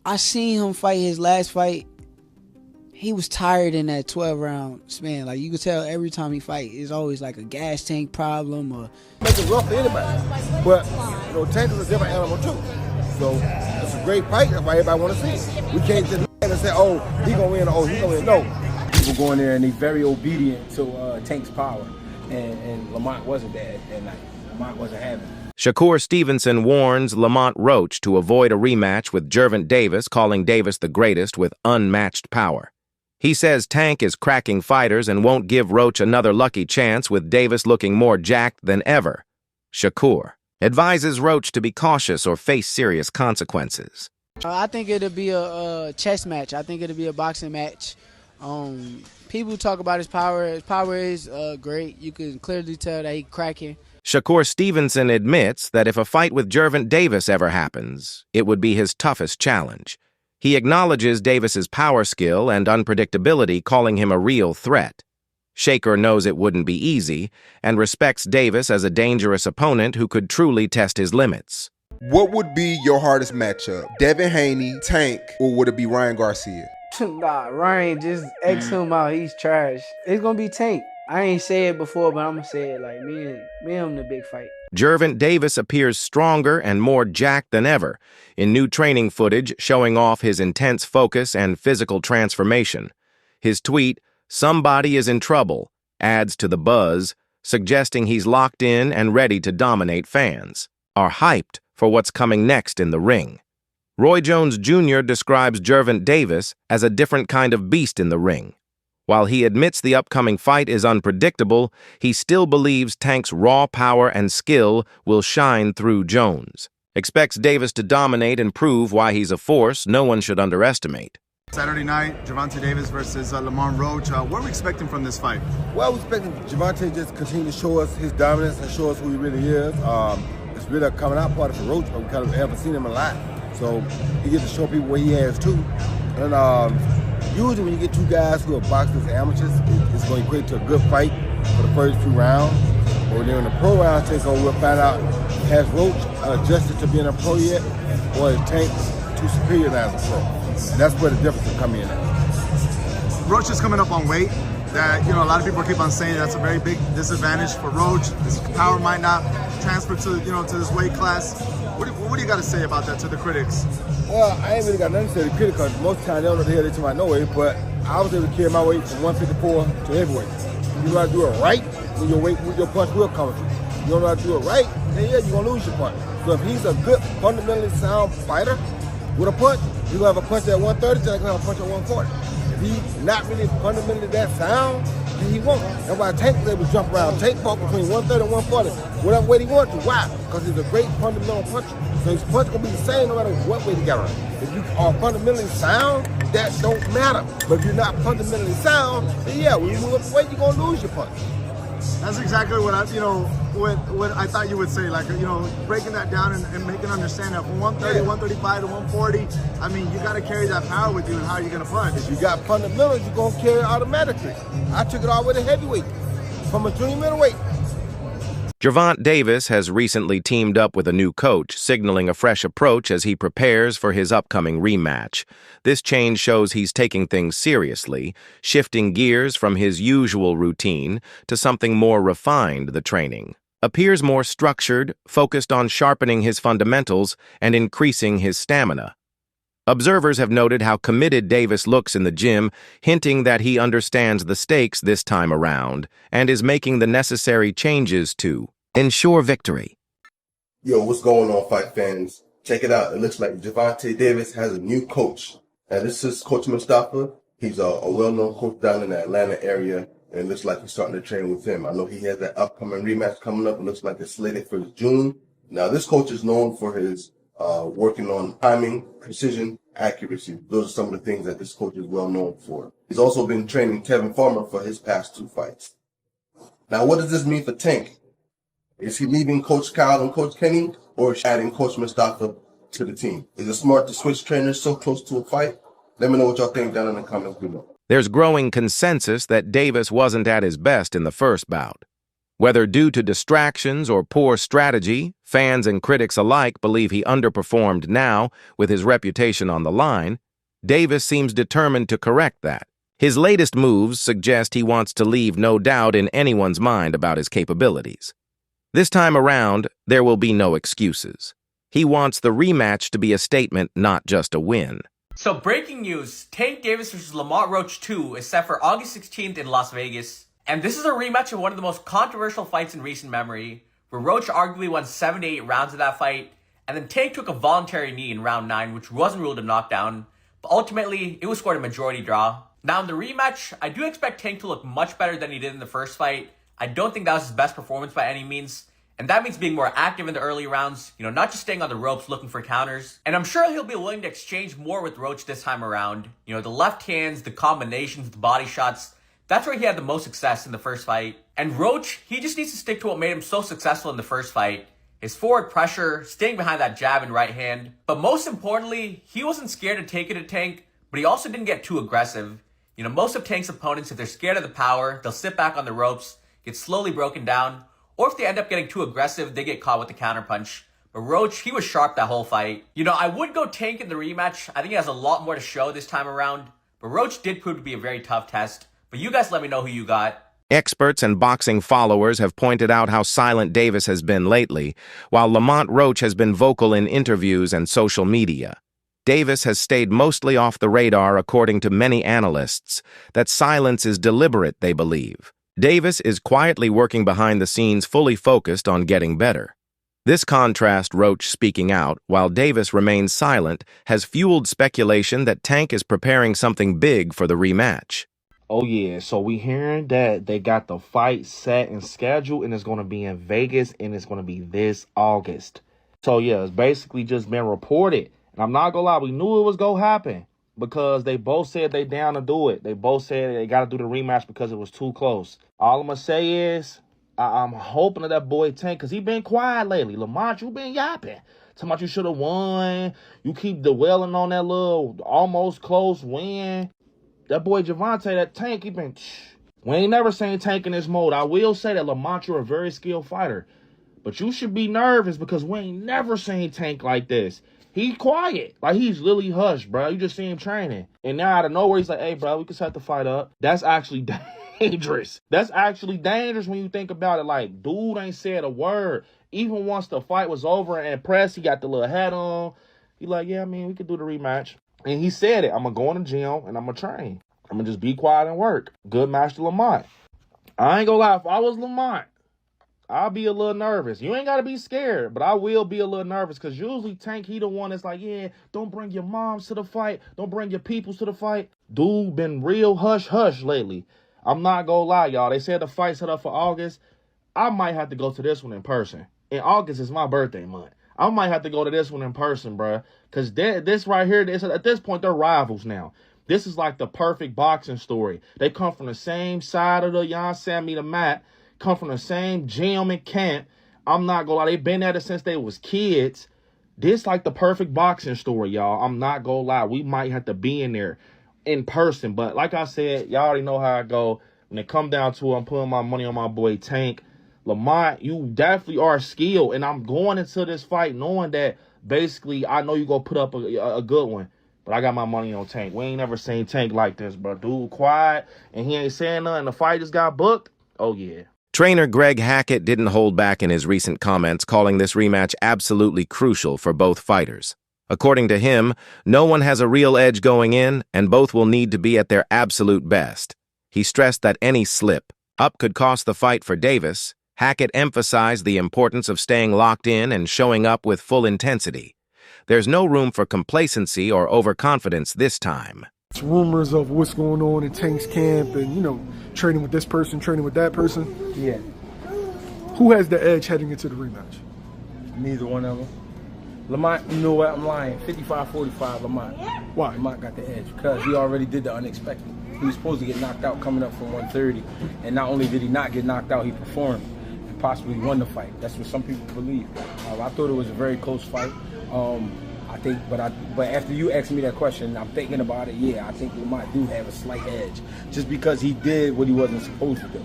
I seen him fight his last fight. He was tired in that 12-round span. Like, you could tell every time he fight, it's always like a gas tank problem or... Make it rough for anybody. But, Tank is a different animal, too. So, it's a great fight. That's why everybody want to see it. We can't just look at it and say, oh, he going to win, or oh, he going to win. No. People go in there and he's very obedient to Tank's power. And Lamont wasn't that night. Lamont wasn't having it. Shakur Stevenson warns Lamont Roach to avoid a rematch with Gervonta Davis, calling Davis the greatest with unmatched power. He says Tank is cracking fighters and won't give Roach another lucky chance with Davis looking more jacked than ever. Shakur advises Roach to be cautious or face serious consequences. I think it'll be a chess match. I think it'll be a boxing match. People talk about his power. His power is great. You can clearly tell that he's cracking. Shakur Stevenson admits that if a fight with Gervonta Davis ever happens, it would be his toughest challenge. He acknowledges Davis's power skill and unpredictability, calling him a real threat. Shakur knows it wouldn't be easy and respects Davis as a dangerous opponent who could truly test his limits. What would be your hardest matchup? Devin Haney, Tank, or would it be Ryan Garcia? Nah, Ryan, just X him out. He's trash. It's going to be Tank. I ain't said it before, but I'm going to say it like me and him the big fight. Gervonta Davis appears stronger and more jacked than ever in new training footage showing off his intense focus and physical transformation. His tweet, "Somebody is in trouble," adds to the buzz, suggesting he's locked in and ready to dominate fans, are hyped for what's coming next in the ring. Roy Jones Jr. describes Gervonta Davis as a different kind of beast in the ring. While he admits the upcoming fight is unpredictable, he still believes Tank's raw power and skill will shine through Jones. Expects Davis to dominate and prove why he's a force no one should underestimate. Saturday night, Gervonta Davis versus Lamont Roach. What are we expecting from this fight? Well, we're expecting Gervonta just continue to show us his dominance and show us who he really is. It's really a coming out party for Roach, but we kind of haven't seen him a lot. So he gets to show people what he has too. And usually when you get two guys who are boxers and amateurs, it's going to equate to a good fight for the first few rounds. But then when the pro rounds take over, we'll find out, has Roach adjusted to being a pro yet, or is Tank too superior as a pro? And that's where the difference will come in at. Roach is coming up on weight that, a lot of people keep on saying that's a very big disadvantage for Roach. His power might not transfer to, to this weight class. What do you got to say about that to the critics? Well, I ain't really got nothing to say to the critics because most of the time they don't know the hell they're talking about no weight, but I was able to carry my weight from 154 to heavyweight. You know how to do it right, when your punch will come through. You don't know how to do it right, then yeah, you're going to lose your punch. So if he's a good, fundamentally sound fighter with a punch, you're going to have a punch at 130, then you're going to have a punch at 140. If he's not really fundamentally that sound, then he won't. That's why Tank was able to jump around. Tank fought between 130 and 140, whatever weight he wants to. Why? Because he's a great fundamental puncher. So his punch going to be the same no matter what weight he got on. If you are fundamentally sound, that don't matter. But if you're not fundamentally sound, then yeah, when you move up the weight, you're going to lose your punch. That's exactly what what I thought you would say. Like, breaking that down and making understand that from 130, 135 to 140, I mean, you got to carry that power with you and how you're going to punch. If you got fundamentals, you're going to carry it automatically. I took it all with a heavyweight from a junior middleweight. Gervonta Davis has recently teamed up with a new coach, signaling a fresh approach as he prepares for his upcoming rematch. This change shows he's taking things seriously, shifting gears from his usual routine to something more refined. The training appears more structured, focused on sharpening his fundamentals and increasing his stamina. Observers have noted how committed Davis looks in the gym, hinting that he understands the stakes this time around and is making the necessary changes to ensure victory. Yo, what's going on, fight fans? Check it out. It looks like Gervonta Davis has a new coach. And this is Coach Mustafa. He's a well-known coach down in the Atlanta area, and it looks like he's starting to train with him. I know he has that upcoming rematch coming up. It looks like it's slated for June. Now, this coach is known for his working on timing, precision, accuracy. Those are some of the things that this coach is well known for. He's also been training Kevin Farmer for his past 2 fights. Now, what does this mean for Tank? Is he leaving Coach Kyle and Coach Kenny, or is he adding Coach Mustafa to the team? Is it smart to switch trainers so close to a fight? Let me know what y'all think down in the comments below. There's growing consensus that Davis wasn't at his best in the first bout. Whether due to distractions or poor strategy, fans and critics alike believe he underperformed now with his reputation on the line. Davis seems determined to correct that. His latest moves suggest he wants to leave no doubt in anyone's mind about his capabilities. This time around, there will be no excuses. He wants the rematch to be a statement, not just a win. So breaking news, Tank Davis vs. Lamont Roach 2 is set for August 16th in Las Vegas. And this is a rematch of one of the most controversial fights in recent memory, where Roach arguably won 7 to 8 rounds of that fight, and then Tank took a voluntary knee in round 9, which wasn't ruled a knockdown, but ultimately, it was scored a majority draw. Now in the rematch, I do expect Tank to look much better than he did in the first fight. I don't think that was his best performance by any means. And that means being more active in the early rounds, not just staying on the ropes looking for counters. And I'm sure he'll be willing to exchange more with Roach this time around. The left hands, the combinations, the body shots, that's where he had the most success in the first fight. And Roach, he just needs to stick to what made him so successful in the first fight. His forward pressure, staying behind that jab and right hand. But most importantly, he wasn't scared to take it to Tank, but he also didn't get too aggressive. Most of Tank's opponents, if they're scared of the power, they'll sit back on the ropes, get slowly broken down, or if they end up getting too aggressive, they get caught with the counterpunch. But Roach, he was sharp that whole fight. I would go Tank in the rematch. I think he has a lot more to show this time around. But Roach did prove to be a very tough test. But you guys let me know who you got. Experts and boxing followers have pointed out how silent Davis has been lately, while Lamont Roach has been vocal in interviews and social media. Davis has stayed mostly off the radar according to many analysts. That silence is deliberate, they believe. Davis is quietly working behind the scenes, fully focused on getting better. This contrast, Roach speaking out, while Davis remains silent, has fueled speculation that Tank is preparing something big for the rematch. Oh yeah, so we hearing that they got the fight set and scheduled, and it's going to be in Vegas, and it's going to be this August. So yeah, it's basically just been reported. And I'm not going to lie, we knew it was going to happen because they both said they down to do it. They both said they got to do the rematch because it was too close. All I'm going to say is I'm hoping that boy Tank, because he been quiet lately. Lamont, you been yapping. Talking about you should have won. You keep dwelling on that little almost close win. That boy Gervonta, that Tank, he been... We ain't never seen Tank in this mode. I will say that, Lamont, you're a very skilled fighter. But you should be nervous because we ain't never seen Tank like this. He quiet. Like, he's literally hushed, bro. You just see him training. And now out of nowhere, he's like, hey, bro, we can set the fight up. That's actually dangerous. That's actually dangerous when you think about it. Like, dude ain't said a word. Even once the fight was over and pressed, he got the little hat on. He like, yeah, I mean, we could do the rematch. And he said it. I'm going to go in the gym and I'm going to train. I'm going to just be quiet and work. Good match to Lamont. I ain't going to lie. If I was Lamont, I'll be a little nervous. You ain't got to be scared, but I will be a little nervous because usually Tank, he the one that's like, yeah, don't bring your moms to the fight. Don't bring your peoples to the fight. Dude been real hush-hush lately. I'm not going to lie, y'all. They said the fight set up for August. I might have to go to this one in person. In August is my birthday month. I might have to go to this one in person, bruh. Because this right here, at this point, they're rivals now. This is like the perfect boxing story. They come from the same side of the Sammy the mat, come from the same gym and camp. I'm not gonna lie, they've been at it since they was kids. This like the perfect boxing story, y'all. I'm not gonna lie. We might have to be in there in person. But like I said, y'all already know how I go. When it come down to it, I'm putting my money on my boy Tank. Lamont, you definitely are skilled. And I'm going into this fight knowing that basically I know you're going to put up a good one. But I got my money on Tank. We ain't never seen Tank like this, bro. Dude quiet, and he ain't saying nothing. The fight just got booked. Oh, yeah. Trainer Greg Hackett didn't hold back in his recent comments, calling this rematch absolutely crucial for both fighters. According to him, no one has a real edge going in, and both will need to be at their absolute best. He stressed that any slip-up could cost the fight for Davis. Hackett emphasized the importance of staying locked in and showing up with full intensity. There's no room for complacency or overconfidence this time. It's rumors of what's going on in Tank's camp and, training with this person, training with that person. Yeah. Who has the edge heading into the rematch? Neither one of them. Lamont, you know what? I'm lying. 55-45, Lamont. Why? Lamont got the edge because he already did the unexpected. He was supposed to get knocked out coming up from 130, and not only did he not get knocked out, he performed and possibly won the fight. That's what some people believe. I thought it was a very close fight. I think, but after you asked me that question, I'm thinking about it. Yeah, I think Lamont do have a slight edge, just because he did what he wasn't supposed to do.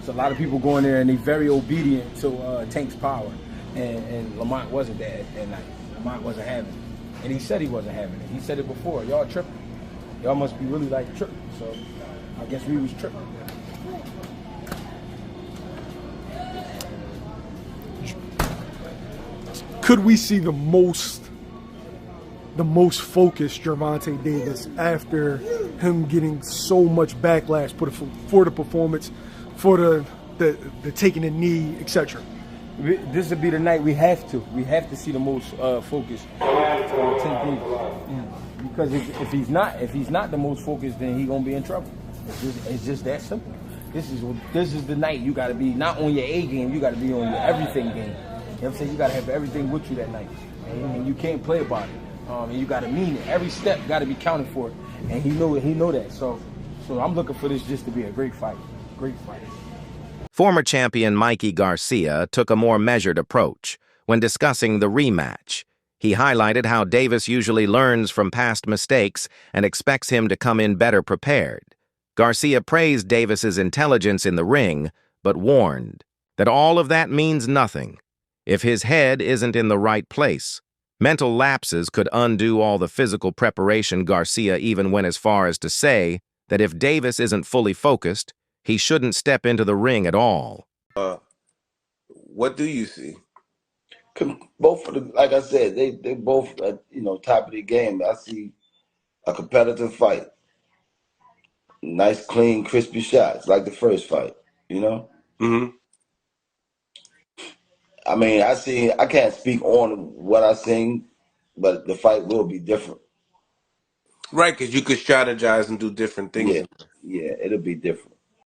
So a lot of people go in there and they very obedient to Tank's power, and Lamont wasn't there that night. Lamont wasn't having it, and he said he wasn't having it. He said it before. Y'all tripping. Y'all must be really like tripping. So I guess we was tripping. Could we see the most focused Gervonta Davis after him getting so much backlash for the performance, for the taking a knee, etc.? This would be the night we have to see the most focused Tank Davis. Because if he's not the most focused, then he's gonna be in trouble. It's just that simple. This is the night you gotta be not on your A game, you gotta be on your everything game. You know what I'm saying? You gotta have everything with you that night, and you can't play about it. And you gotta mean it. Every step gotta be counted for, and he know that. So I'm looking for this just to be a great fight. Great fight. Former champion Mikey Garcia took a more measured approach when discussing the rematch. He highlighted how Davis usually learns from past mistakes and expects him to come in better prepared. Garcia praised Davis's intelligence in the ring, but warned that all of that means nothing if his head isn't in the right place. Mental lapses could undo all the physical preparation. Garcia even went as far as to say that if Davis isn't fully focused, he shouldn't step into the ring at all. What do you see? Both of them, like I said, they both at top of the game. I see a competitive fight, nice, clean, crispy shots like the first fight. Mm-hmm. I mean, I can't speak on what I seen, but the fight will be different. Right, because you could strategize and do different things. Yeah, it'll be different.